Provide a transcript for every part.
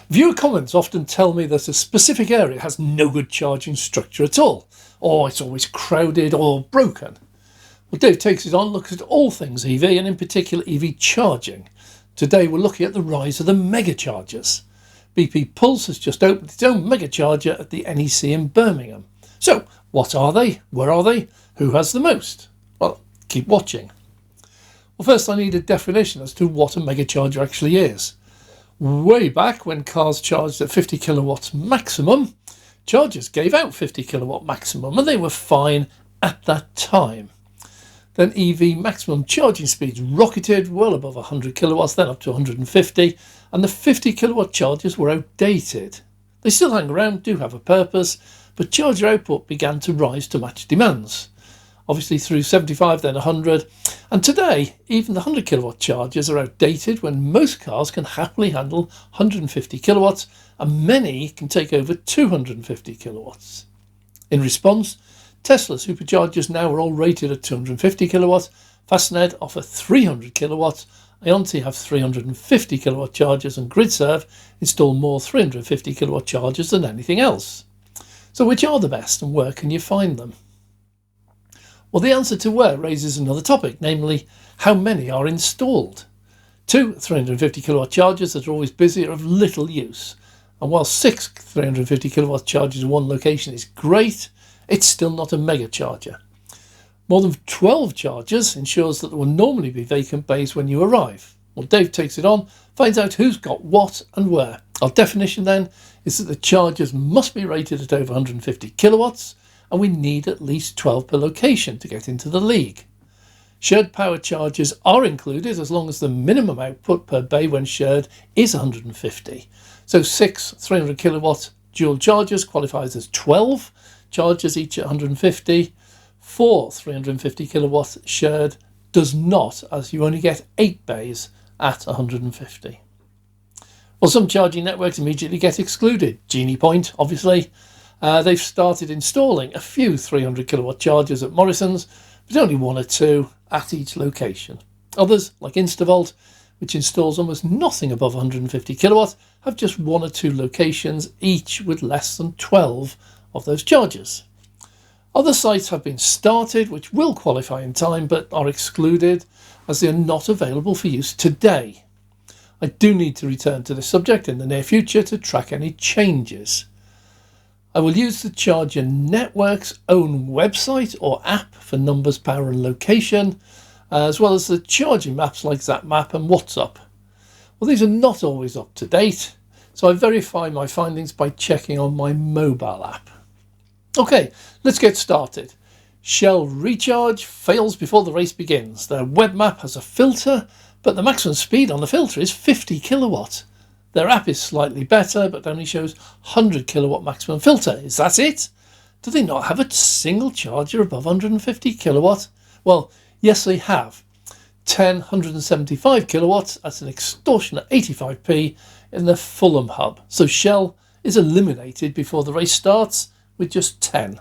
Viewer comments often tell me that a specific area has no good charging structure at all, or it's always crowded or broken. Well, Dave Takes It On looks at all things EV and in particular EV charging. Today we're looking at the rise of the Megachargers. BP Pulse has just opened its own Megacharger at the NEC in Birmingham. So, what are they? Where are they? Who has the most? Well, keep watching. Well, first I need a definition as to what a Megacharger actually is. Way back when cars charged at 50 kilowatts maximum, chargers gave out 50 kilowatt maximum and they were fine at that time. Then EV maximum charging speeds rocketed well above 100 kilowatts, then up to 150, and the 50 kilowatt chargers were outdated. They still hang around, do have a purpose, but charger output began to rise to match demands. Obviously through 75, then 100, and today even the 100 kilowatt chargers are outdated when most cars can happily handle 150 kilowatts and many can take over 250 kilowatts. In response, Tesla superchargers now are all rated at 250 kilowatts, Fastned offer 300 kilowatts, Ionti have 350 kilowatt chargers, and Gridserve install more 350 kilowatt chargers than anything else. So which are the best and where can you find them? Well, the answer to where raises another topic, namely how many are installed. 2 350 kilowatt chargers that are always busy are of little use, and while 6 350 kilowatt chargers in one location is great, it's still not a Megacharger. More than 12 chargers ensures that there will normally be vacant bays when you arrive. Well, Dave Takes It On finds out who's got what and where. Our definition then is that the chargers must be rated at over 150 kilowatts, and we need at least 12 per location to get into the league. Shared power chargers are included as long as the minimum output per bay when shared is 150. So 6 300 kilowatt dual chargers qualifies as 12 chargers each at 150. 4 350 kilowatt shared does not, as you only get 8 bays at 150. Well, some charging networks immediately get excluded. Genie Point, obviously. They've started installing a few 300 kilowatt chargers at Morrison's, but only 1 or 2 at each location. Others, like Instavolt, which installs almost nothing above 150 kilowatt, have just 1 or 2 locations, each with less than 12 of those chargers. Other sites have been started which will qualify in time but are excluded as they are not available for use today. I do need to return to this subject in the near future to track any changes. I will use the Charger Network's own website or app for numbers, power and location, as well as the charging maps like ZapMap and WhatsApp. Well, these are not always up to date, so I verify my findings by checking on my mobile app. Okay, let's get started. Shell Recharge fails before the race begins. Their web map has a filter, but the maximum speed on the filter is 50 kilowatt. Their app is slightly better, but only shows 100 kilowatt maximum filter. Is that it? Do they not have a single charger above 150 kilowatt? Well, yes they have. 10 175 kilowatts at an extortionate 85p in the Fulham hub. So Shell is eliminated before the race starts with just 10.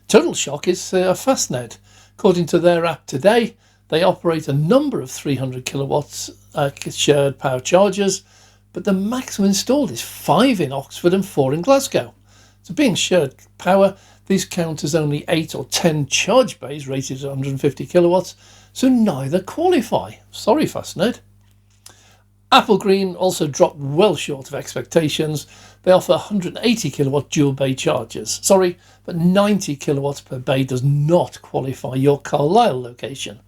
Total Shock is Fastned. According to their app today, they operate a number of 300 kilowatts shared power chargers, but the maximum installed is 5 in Oxford and 4 in Glasgow. So being shared power, these count as only 8 or 10 charge bays rated at 150 kilowatts, so neither qualify. Sorry, Fastned. Apple Green also dropped well short of expectations. They offer 180 kilowatt dual bay chargers. Sorry, but 90 kilowatts per bay does not qualify your Carlisle location.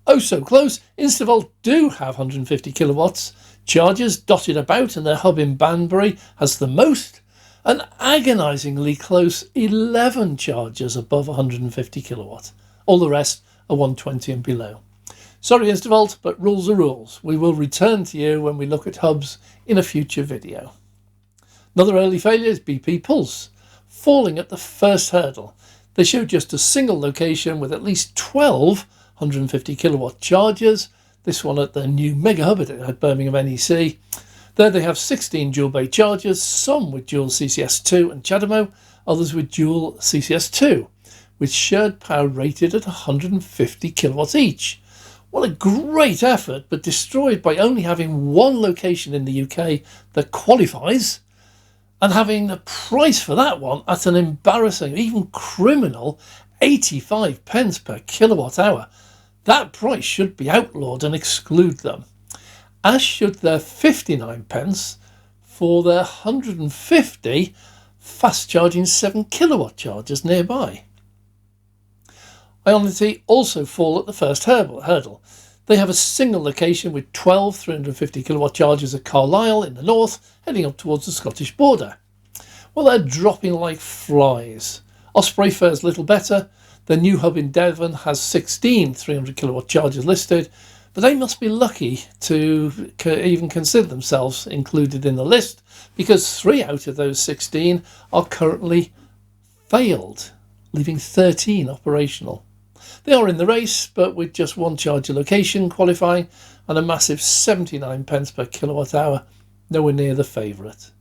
Oh so close, Instavolt do have 150 kilowatts chargers dotted about, and their hub in Banbury has the most, and agonisingly close 11 chargers above 150 kilowatt. All the rest are 120 and below. Sorry Instavolt, but rules are rules. We will return to you when we look at hubs in a future video. Another early failure is BP Pulse, falling at the first hurdle. They show just a single location with at least 12 150 kilowatt chargers, this one at the new Mega Hub at Birmingham NEC. There they have 16 dual bay chargers, some with dual CCS2 and CHAdeMO, others with dual CCS2, with shared power rated at 150 kilowatts each. Well, a great effort, but destroyed by only having one location in the UK that qualifies, and having the price for that one at an embarrassing, even criminal 85 pence per kilowatt hour. That price should be outlawed and exclude them, as should their 59 pence for their 150 fast charging 7 kilowatt chargers nearby. Ionity also fall at the first hurdle. They have a single location with 12 350 kilowatt chargers at Carlisle in the north, heading up towards the Scottish border. Well, they're dropping like flies. Osprey fares little better. Their new hub in Devon has 16 300 kilowatt chargers listed, but they must be lucky to even consider themselves included in the list, because 3 out of those 16 are currently failed, leaving 13 operational. They are in the race, but with just one charger location qualifying and a massive 79 pence per kilowatt hour, nowhere near the favourite.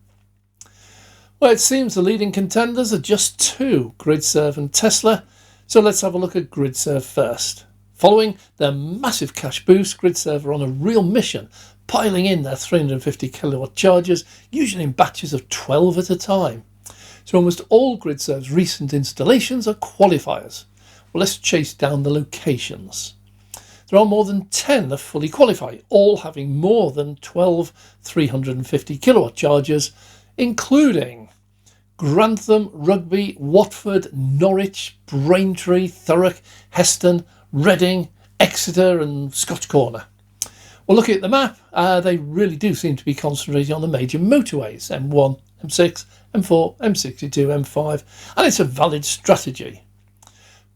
Well, it seems the leading contenders are just 2, Gridserve and Tesla, so let's have a look at Gridserve first. Following their massive cash boost, Gridserve are on a real mission, piling in their 350 kilowatt chargers, usually in batches of 12 at a time. So almost all Gridserve's recent installations are qualifiers. Well, let's chase down the locations. There are more than 10 that fully qualify, all having more than 12 350 kilowatt chargers, including Grantham, Rugby, Watford, Norwich, Braintree, Thurrock, Heston, Reading, Exeter and Scotch Corner. Well, looking at the map, they really do seem to be concentrating on the major motorways, M1, M6, M4, M62, M5, and it's a valid strategy.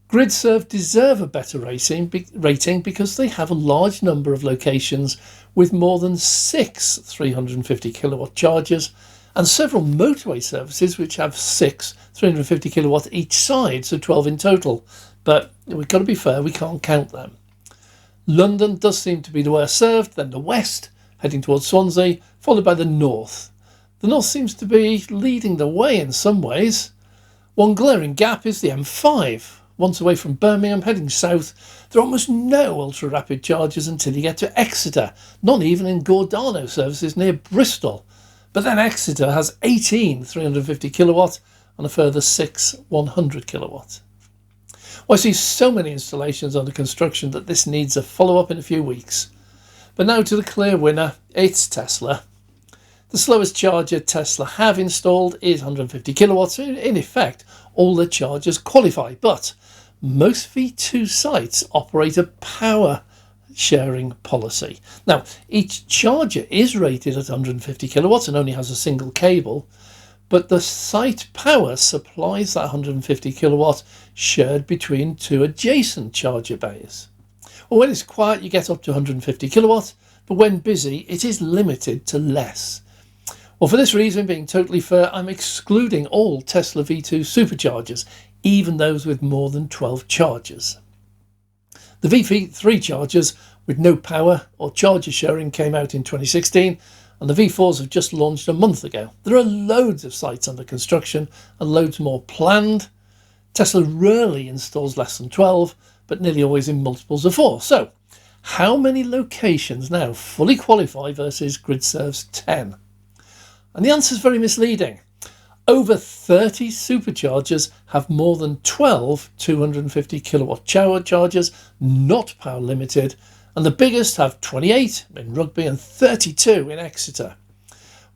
Gridserve deserve a better rating because they have a large number of locations with more than 6 350 kilowatt chargers and several motorway services which have 6 350 kilowatt each side, so 12 in total. But we've got to be fair, we can't count them. London does seem to be the worst served, then the west, heading towards Swansea, followed by the north. The north seems to be leading the way in some ways. One glaring gap is the M5. Once away from Birmingham, heading south, there are almost no ultra-rapid chargers until you get to Exeter, not even in Gordano services near Bristol. But then Exeter has 18 350 kilowatt and a further 6 100 kilowatt. Well, I see so many installations under construction that this needs a follow-up in a few weeks. But now to the clear winner, it's Tesla. The slowest charger Tesla have installed is 150 kilowatts. In effect, all the chargers qualify, but most V2 sites operate a power sharing policy. Now, each charger is rated at 150 kilowatts and only has a single cable, but the site power supplies that 150 kilowatt shared between 2 adjacent charger bays. Well, when it's quiet, you get up to 150 kilowatt, but when busy, it is limited to less. Well, for this reason, being totally fair, I'm excluding all Tesla V2 superchargers, even those with more than 12 chargers. The V3 chargers with no power or charger sharing came out in 2016, and the V4s have just launched a month ago. There are loads of sites under construction and loads more planned. Tesla rarely installs less than 12, but nearly always in multiples of 4. So, how many locations now fully qualify versus Gridserve's 10? And the answer is very misleading. Over 30 superchargers have more than 12 250 kilowatt chargers, not power limited, and the biggest have 28 in Rugby and 32 in Exeter.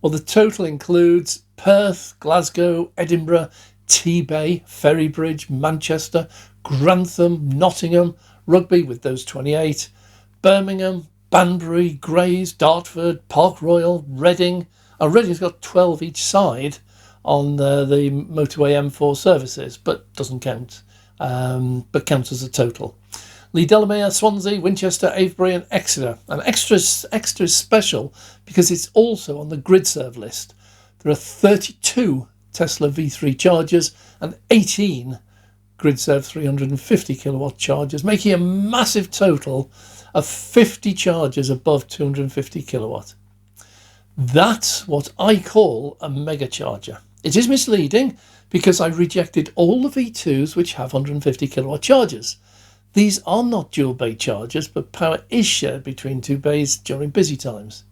Well, the total includes Perth, Glasgow, Edinburgh, T-Bay, Ferrybridge, Manchester, Grantham, Nottingham, Rugby with those 28, Birmingham, Banbury, Grays, Dartford, Park Royal, Reading. Reading's got 12 each side on the motorway M4 services, but doesn't count, but counts as a total. Lee Delamere, Swansea, Winchester, Avebury and Exeter. And extra is special because it's also on the Gridserve list. There are 32 Tesla V3 chargers and 18 Gridserve 350 kilowatt chargers, making a massive total of 50 chargers above 250 kilowatt. That's what I call a megacharger. It is misleading because I rejected all the V2s which have 150 kilowatt chargers. These are not dual bay chargers, but power is shared between two bays during busy times.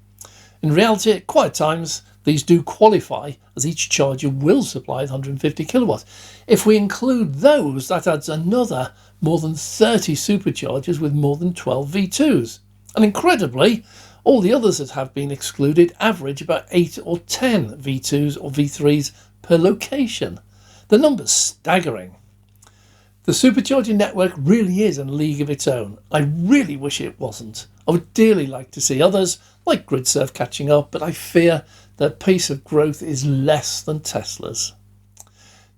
In reality, at quiet times, these do qualify, as each charger will supply 150 kilowatts. If we include those, that adds another more than 30 superchargers with more than 12 V2s. And incredibly, all the others that have been excluded average about 8 or 10 V2s or V3s per location. The number's staggering. The supercharging network really is in a league of its own. I really wish it wasn't. I would dearly like to see others, like Gridserve, catching up, but I fear their pace of growth is less than Tesla's.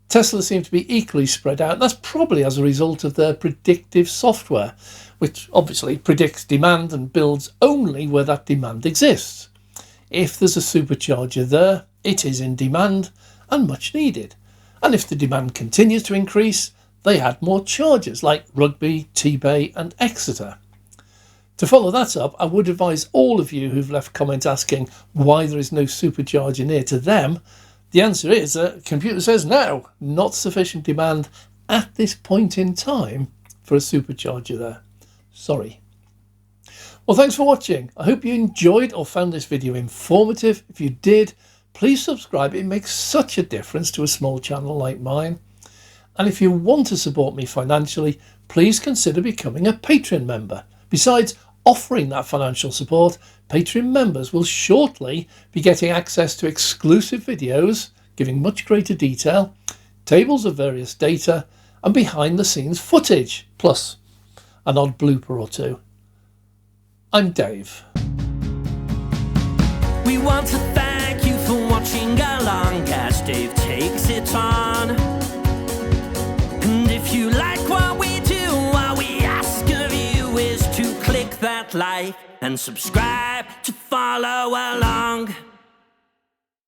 Tesla seem to be equally spread out, and that's probably as a result of their predictive software, which obviously predicts demand and builds only where that demand exists. If there's a supercharger there, it is in demand and much needed. And if the demand continues to increase, they add more chargers like Rugby, T-Bay and Exeter. To follow that up, I would advise all of you who've left comments asking why there is no supercharger near to them. The answer is that computer says no, not sufficient demand at this point in time for a supercharger there. Sorry. Well, thanks for watching. I hope you enjoyed or found this video informative. If you did, please subscribe. It makes such a difference to a small channel like mine. And if you want to support me financially, please consider becoming a Patreon member. Besides offering that financial support, Patreon members will shortly be getting access to exclusive videos giving much greater detail, tables of various data and behind the scenes footage, plus an odd blooper or two. I'm Dave. We want to thank you for watching along as Dave takes it on. And if you like what we do, all we ask of you is to click that like and subscribe to follow along.